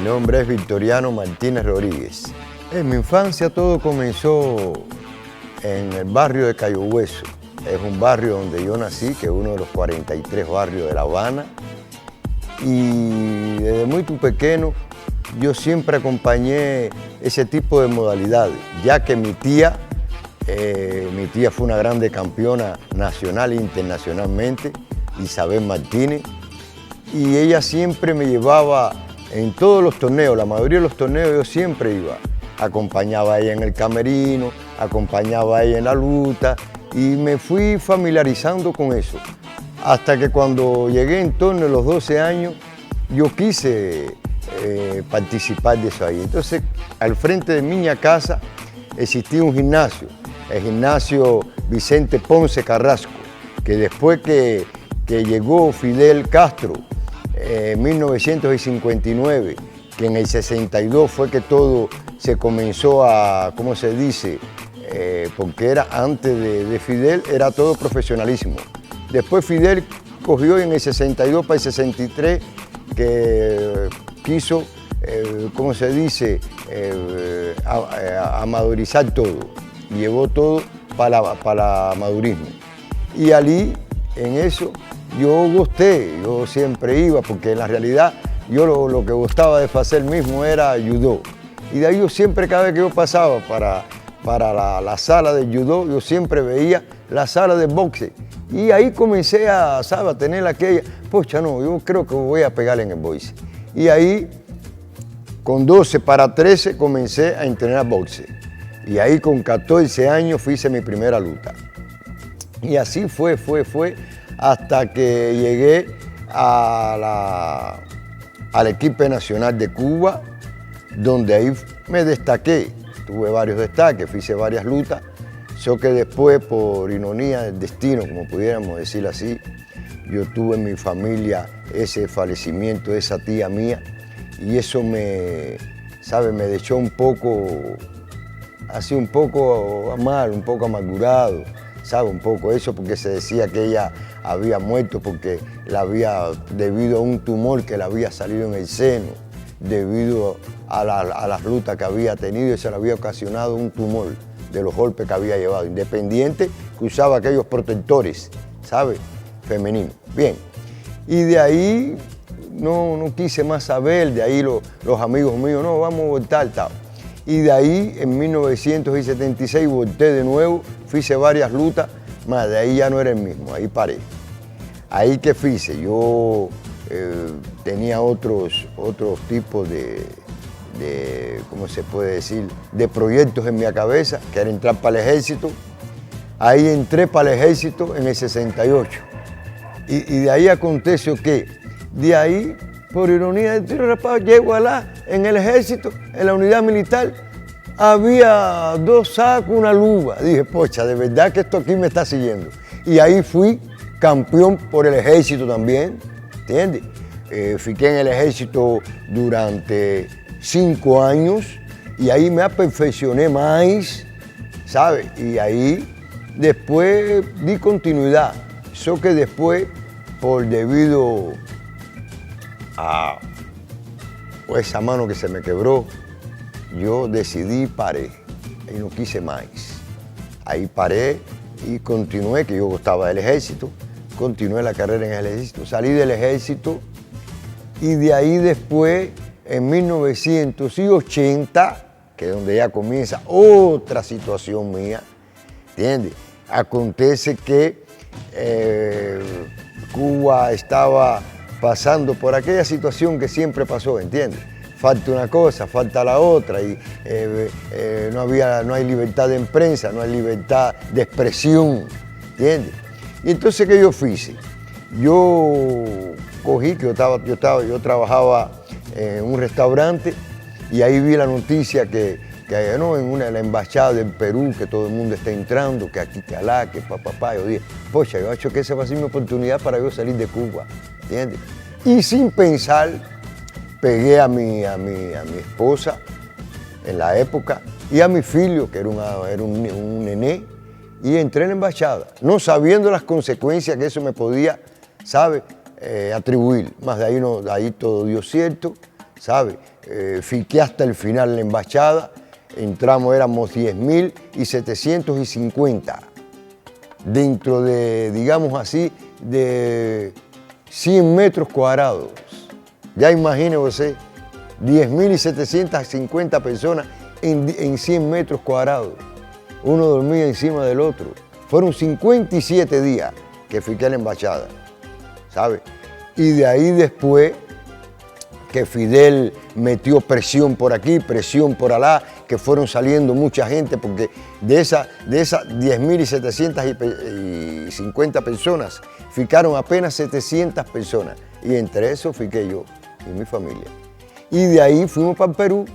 nombre es Victoriano Martínez Rodríguez. En mi infancia todo comenzó en el barrio de Cayo Hueso. Es un barrio donde yo nací, que es uno de los 43 barrios de La Habana. Y desde muy pequeño yo siempre acompañé ese tipo de modalidades, ya que mi tía fue una grande campeona nacional e internacionalmente, Isabel Martínez, y ella siempre me llevaba en todos los torneos, la mayoría de los torneos yo siempre iba. Acompañaba a ella en el camerino, acompañaba a ella en la luta y me fui familiarizando con eso. Hasta que cuando llegué en torno a los 12 años, yo quise participar de eso ahí. Entonces, al frente de mi casa existía un gimnasio, el gimnasio Vicente Ponce Carrasco, que después que llegó Fidel Castro en 1959, que en el 62 fue que todo se comenzó a, ¿cómo se dice? Porque era antes de Fidel, era todo profesionalismo. Después Fidel cogió en el 62 para el 63 que quiso, ¿cómo se dice? Amadurizar todo. Llevó todo para madurismo. Y allí, en eso, yo gusté, yo siempre iba, porque en la realidad yo lo que gustaba de hacer mismo era judo. Y de ahí yo siempre, cada vez que yo pasaba para la sala de judo, yo siempre veía la sala de boxe. Y ahí comencé a tener aquella, pocha, no, yo creo que voy a pegar en el boxe. Y ahí, con 12 para 13, comencé a entrenar boxe. Y ahí con 14 años hice mi primera lucha. Y así fue, hasta que llegué al equipo nacional de Cuba, donde ahí me destaqué. Tuve varios destaques, hice varias luchas. Solo que después, por ironía del destino, como pudiéramos decir así, yo tuve en mi familia ese fallecimiento de esa tía mía y eso me dejó un poco, así un poco mal, un poco amargurado, un poco eso, porque se decía que ella había muerto porque debido a un tumor que le había salido en el seno, debido a las luchas que había tenido, y se le había ocasionado un tumor de los golpes que había llevado, independiente que usaba aquellos protectores, femeninos. Bien, y de ahí no quise más saber, de ahí los amigos míos, no, vamos a voltar, tal. Y de ahí, en 1976, volté de nuevo, hice varias luchas, más de ahí ya no era el mismo, ahí paré. Ahí que hice, yo tenía otros tipos de, ¿cómo se puede decir?, de proyectos en mi cabeza, que era entrar para el ejército. Ahí entré para el ejército en el 68. Y de ahí aconteció que, de ahí, por ironía del tiro rapado, llego en el ejército, en la unidad militar, había 2 sacos, una luva. Dije, pocha, de verdad que esto aquí me está siguiendo. Y ahí fui campeón por el ejército también, ¿entiendes? Fiqué en el ejército durante 5 años y ahí me perfeccioné más, Y ahí después di continuidad. Eso que después, debido a esa mano que se me quebró, yo decidí paré y no quise más. Ahí paré y continué, que yo gustaba del ejército, continué la carrera en el ejército, salí del ejército y de ahí después, en 1980, que es donde ya comienza otra situación mía, ¿entiendes? Acontece que Cuba estaba pasando por aquella situación que siempre pasó, ¿entiendes? Falta una cosa, falta la otra, y no hay libertad de prensa, no hay libertad de expresión, ¿entiendes? Y entonces, ¿qué yo hice? Yo cogí, que yo trabajaba en un restaurante y ahí vi la noticia que en la embajada del Perú, que todo el mundo está entrando, que aquí, que allá, que papá. Yo dije, pocha, yo he hecho que esa va a ser mi oportunidad para yo salir de Cuba, ¿entiendes? Y sin pensar, pegué a mi esposa en la época y a mi filho, que era un nené, y entré en la embajada, no sabiendo las consecuencias que eso me podía, atribuir. Más de ahí todo dio cierto, ¿sabes? Fiqué hasta el final en la embajada, entramos, éramos 10.750 dentro de, digamos así, de 100 metros cuadrados. Ya imagínese usted, 10.750 personas en 100 metros cuadrados. Uno dormía encima del otro. Fueron 57 días que fiqué en la embajada, ¿sabes? Y de ahí después que Fidel metió presión por aquí, presión por allá, que fueron saliendo mucha gente, porque de esas 10.750 personas, ficaron apenas 700 personas. Y entre eso fiqué yo y mi familia. Y de ahí fuimos para el Perú.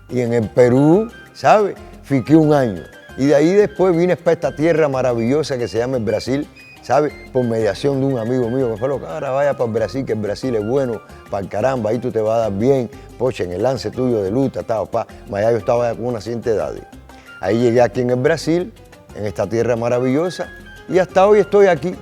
Y en el Perú, ¿sabes? Fiqué un año. Y de ahí después vine para esta tierra maravillosa que se llama el Brasil, ¿sabes? Por mediación de un amigo mío que me dijo, ahora vaya para el Brasil, que el Brasil es bueno, para el caramba, ahí tú te vas a dar bien, poche, en el lance tuyo de luta, tal, pa. Ya yo estaba con unas 100 edades. Ahí llegué aquí en el Brasil, en esta tierra maravillosa, y hasta hoy estoy aquí.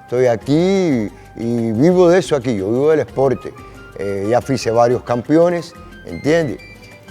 Estoy aquí y vivo de eso aquí, yo vivo del deporte. Ya hice varios campeones, ¿entiendes?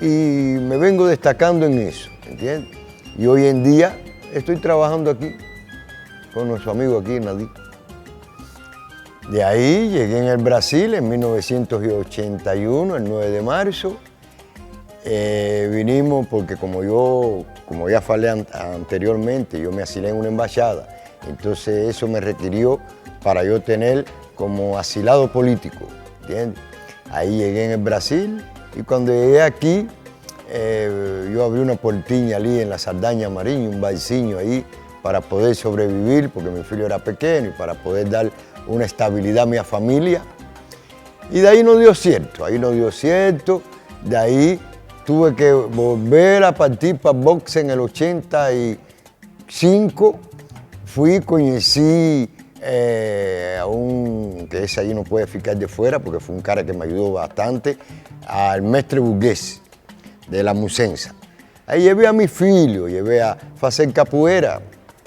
Y me vengo destacando en eso, ¿entiendes? Y hoy en día estoy trabajando aquí con nuestro amigo aquí, Nadí. De ahí llegué en el Brasil en 1981, el 9 de marzo. Vinimos porque como ya falé anteriormente, yo me asilé en una embajada. Entonces eso me requirió para yo tener como asilado político, ¿entiendes? Ahí llegué en el Brasil y cuando llegué aquí, yo abrí una portiña allí en la Saldaña Mariña, un barciño ahí, para poder sobrevivir, porque mi hijo era pequeño, y para poder dar una estabilidad a mi familia. Y de ahí no dio cierto, de ahí tuve que volver a partir para el boxe en el 85. Conocí a que ese ahí no puede ficar de fuera, porque fue un cara que me ayudó bastante, al mestre burgués de la Musensa. Ahí llevé a mi filho, llevé a hacer capoeira,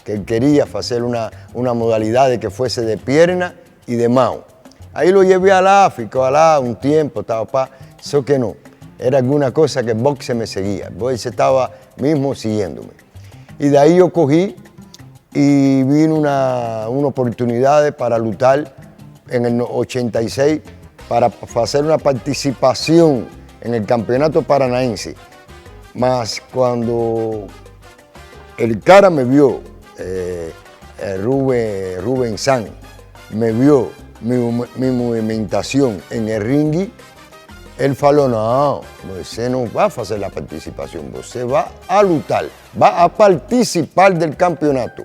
que él quería hacer una modalidad de que fuese de pierna y de mano. Ahí lo llevé al África, un tiempo, eso que no. Era alguna cosa que el boxe me seguía, el boxe estaba mismo siguiéndome. Y de ahí yo cogí y vino una oportunidad para luchar en el 86 para hacer una participación en el campeonato paranaense. Mas cuando el cara me vio, Rubén San, me vio mi movimentación en el ring, él faló, no, usted no va a hacer la participación, usted va a luchar, va a participar del campeonato.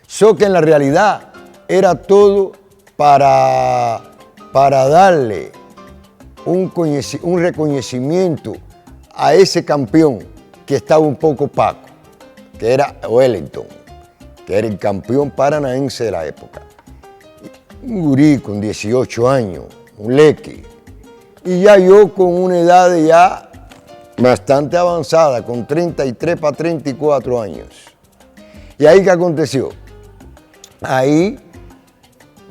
So que en la realidad era todo para darle un reconocimiento a ese campeón que estaba un poco opaco, que era Wellington, que era el campeón paranaense de la época. Un gurí con 18 años, un leque. Y ya yo con una edad ya bastante avanzada, con 33 para 34 años. ¿Y ahí qué aconteció? Ahí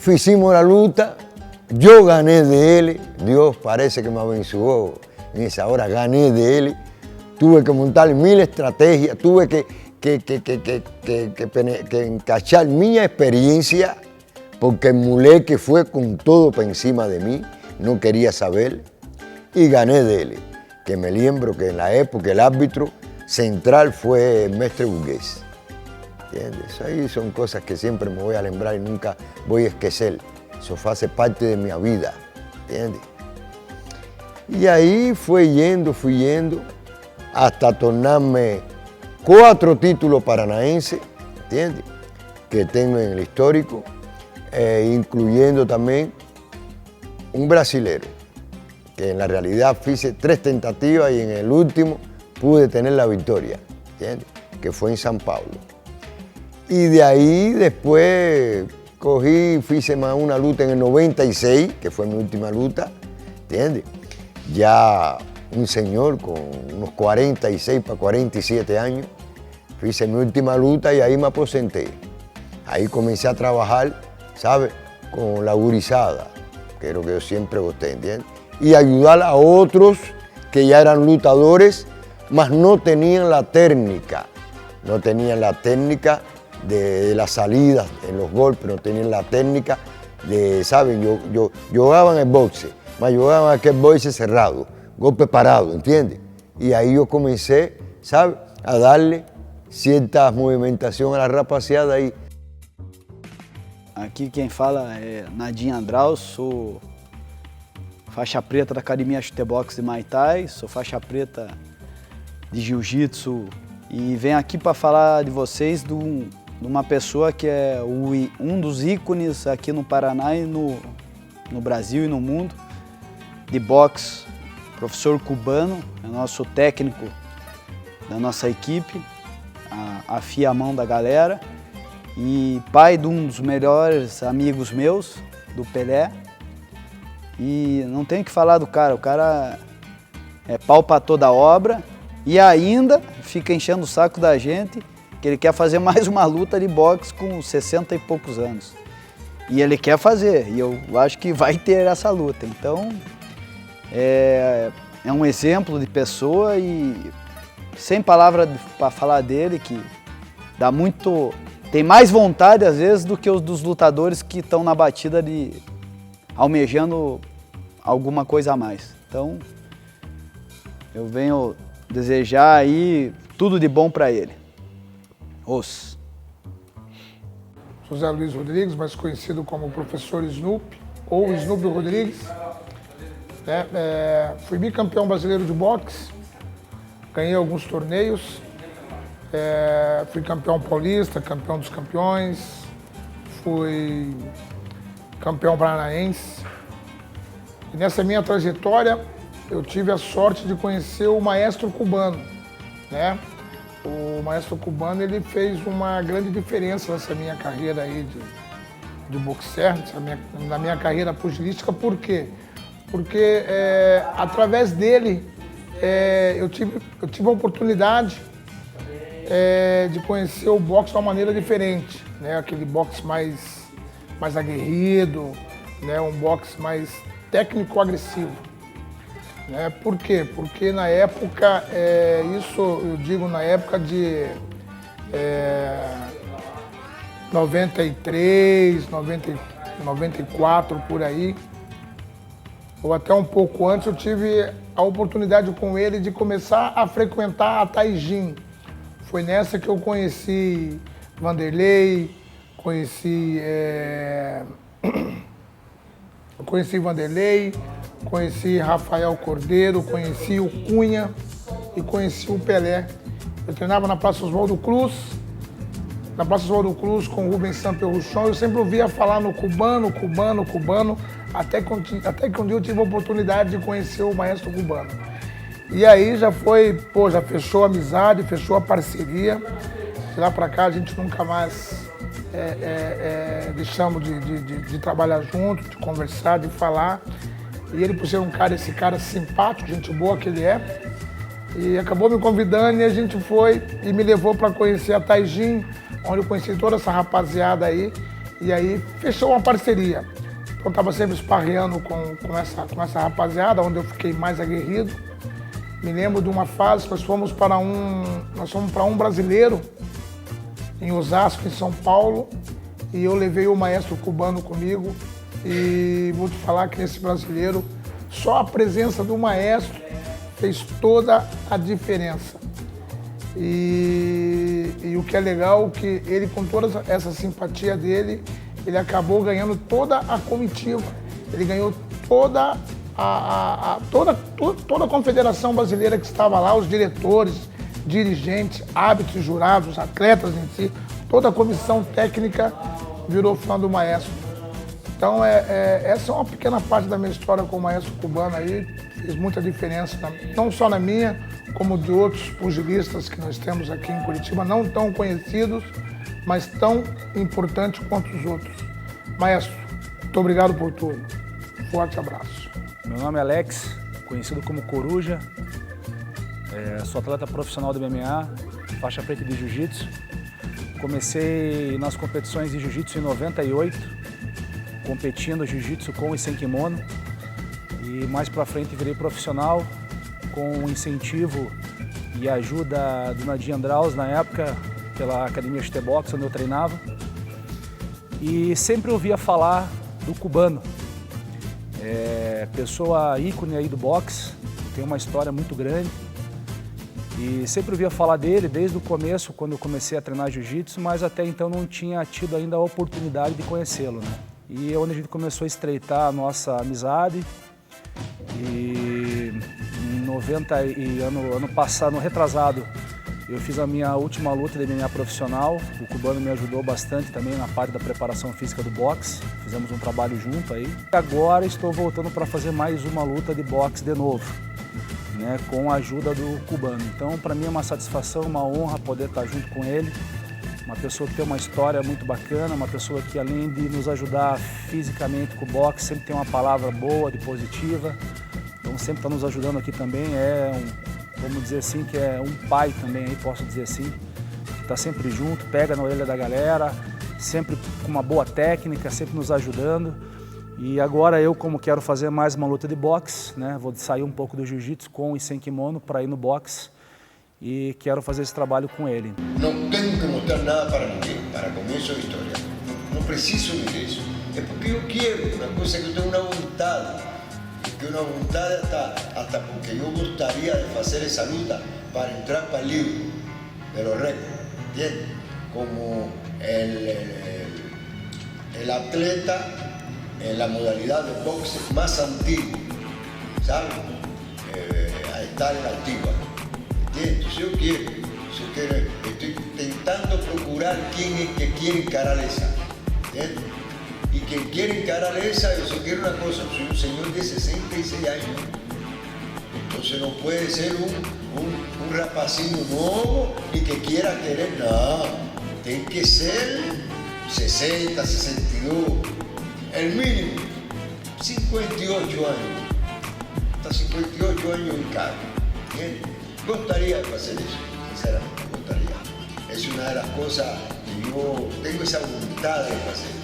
hicimos la lucha, yo gané de él, Dios parece que me abençoó en esa hora, gané de él, tuve que montar 1000 estrategias, tuve que encachar mi experiencia, porque el muleque fue con todo por encima de mí, no quería saber, y gané de él, que me lembro que en la época el árbitro central fue el mestre burgués. ¿Entiendes? Ahí son cosas que siempre me voy a lembrar y nunca voy a esquecer. Eso hace parte de mi vida, ¿entiendes? Y ahí fui yendo, hasta tornarme 4 títulos paranaenses, ¿entiendes? Que tengo en el histórico, incluyendo también un brasilero, que en la realidad hice 3 tentativas y en el último pude tener la victoria, ¿entiendes? Que fue en San Pablo. Y de ahí después hice más una lucha en el 96, que fue mi última lucha, ¿entiendes? Ya un señor con unos 46 para 47 años, hice mi última lucha y ahí me aposenté. Ahí comencé a trabajar, ¿sabes? Con la gurizada, que es lo que yo siempre gusté, ¿entiendes? y ayudar a otros que ya eran lutadores, mas no tenían la técnica. No tenían la técnica de las salidas en los golpes, no tenían la técnica de, ¿saben? Yo jugaba en el boxe, mas yo jugaba en aquel boxe cerrado, golpe parado, ¿entiendes? Y ahí yo comencé, ¿sabes? A darle cierta movimentação a la rapaziada aí. Aqui quem fala é Nadinho Andraus, sou faixa preta da Academia Chutebox de Muay Thai, sou faixa preta de Jiu-Jitsu e venho aqui para falar de vocês de uma pessoa que é um dos ícones aqui no Paraná e no Brasil e no mundo de boxe, professor cubano, é nosso técnico da nossa equipe, afia a mão da galera e pai de um dos melhores amigos meus, do Pelé. E não tenho que falar do cara, o cara é pau pra toda obra e ainda fica enchendo o saco da gente que ele quer fazer mais uma luta de boxe com 60 e poucos anos. E ele quer fazer, e eu acho que vai ter essa luta. Então, é um exemplo de pessoa e sem palavra para falar dele, que dá muito, tem mais vontade às vezes do que os dos lutadores que estão na batida de almejando alguma coisa a mais. Então, eu venho desejar aí tudo de bom para ele. Os. José Luiz Rodrigues, mais conhecido como Professor Snoopy, ou Snoopy Rodrigues. Fui bicampeão brasileiro de boxe, ganhei alguns torneios, fui campeão paulista, campeão dos campeões, fui campeão paranaense. E nessa minha trajetória, eu tive a sorte de conhecer o maestro cubano, né? O maestro cubano, ele fez uma grande diferença nessa minha carreira aí de boxer, na minha carreira pugilística. Por quê? Porque através dele eu tive a oportunidade de conhecer o boxe de uma maneira diferente, né? Aquele boxe mais aguerrido, né? Um boxe mais técnico-agressivo. Por quê? Porque na época, isso eu digo na época de 93, 94, por aí, ou até um pouco antes, eu tive a oportunidade com ele de começar a frequentar a Taijin. Foi nessa que eu conheci Vanderlei, conheci Rafael Cordeiro, conheci o Cunha e conheci o Pelé. Eu treinava na Praça Oswaldo Cruz, com o Rubens Samperruchon. Eu sempre ouvia falar no cubano, até que um dia eu tive a oportunidade de conhecer o maestro cubano. E aí já fechou a amizade, fechou a parceria. De lá pra cá a gente nunca mais deixamos de trabalhar junto, de conversar, de falar. E ele, por ser esse cara simpático, gente boa que ele é, e acabou me convidando e a gente foi e me levou para conhecer a Taijin, onde eu conheci toda essa rapaziada aí, e aí fechou uma parceria. Então eu estava sempre esparreando com essa rapaziada, onde eu fiquei mais aguerrido. Me lembro de uma fase que nós fomos para um brasileiro, em Osasco, em São Paulo, e eu levei o maestro cubano comigo. E vou te falar que nesse brasileiro, só a presença do maestro fez toda a diferença. E o que é legal, que ele, com toda essa simpatia dele, ele acabou ganhando toda a comitiva. Ele ganhou toda a confederação brasileira que estava lá, os diretores, dirigentes, árbitros, jurados, atletas em si, toda a comissão técnica virou fã do maestro. Então, essa é uma pequena parte da minha história com o maestro cubano aí, fez muita diferença, não só na minha, como de outros pugilistas que nós temos aqui em Curitiba, não tão conhecidos, mas tão importantes quanto os outros. Maestro, muito obrigado por tudo. Forte abraço. Meu nome é Alex, conhecido como Coruja, sou atleta profissional do MMA, faixa preta de Jiu-Jitsu. Comecei nas competições de Jiu-Jitsu em 98, competindo Jiu-Jitsu com e sem kimono. E mais para frente virei profissional, com o incentivo e ajuda do Nadim Andraus, na época, pela Academia Chute Boxe, onde eu treinava. E sempre ouvia falar do cubano. Pessoa ícone aí do boxe, tem uma história muito grande. E sempre ouvia falar dele desde o começo, quando eu comecei a treinar jiu-jitsu, mas até então não tinha tido ainda a oportunidade de conhecê-lo, né? E é onde a gente começou a estreitar a nossa amizade. E em 90 e ano passado, no retrasado, eu fiz a minha última luta de MMA profissional. O cubano me ajudou bastante também na parte da preparação física do boxe. Fizemos um trabalho junto aí. Agora estou voltando para fazer mais uma luta de boxe de novo, né, com a ajuda do cubano. Então, para mim é uma satisfação, uma honra poder estar junto com ele. Uma pessoa que tem uma história muito bacana, uma pessoa que, além de nos ajudar fisicamente com o boxe, sempre tem uma palavra boa, de positiva. Então, sempre está nos ajudando aqui também. Vamos dizer assim, que é um pai também, aí posso dizer assim, que está sempre junto, pega na orelha da galera, sempre com uma boa técnica, sempre nos ajudando. E agora eu, como quero fazer mais uma luta de boxe, né, vou sair um pouco do jiu-jitsu com e sem kimono para ir no boxe e quero fazer esse trabalho com ele. Não tenho que mostrar nada para ninguém, para começo da história. Não preciso de isso. É porque eu quero, uma coisa que eu tenho uma vontade. Que una voluntad hasta porque yo gustaría de hacer esa luta para entrar para el libro de los récords, ¿entiendes? Como el atleta en la modalidad de boxe más antiguo, ¿sabes? A estar en la antigua, ¿entiendes? Entonces yo quiero, estoy intentando procurar quién es que quiere encarar esa, ¿entiendes? Y quien quiere encarar esa, yo solo quiero una cosa, soy un señor de 66 años, entonces no puede ser un rapacinho nuevo y que quiera querer, no, tiene que ser 60, 62, el mínimo, 58 años, hasta 58 años en cada, ¿entiendes? Gustaría de hacer eso, sinceramente, gustaría. Es una de las cosas que yo tengo esa voluntad de hacer.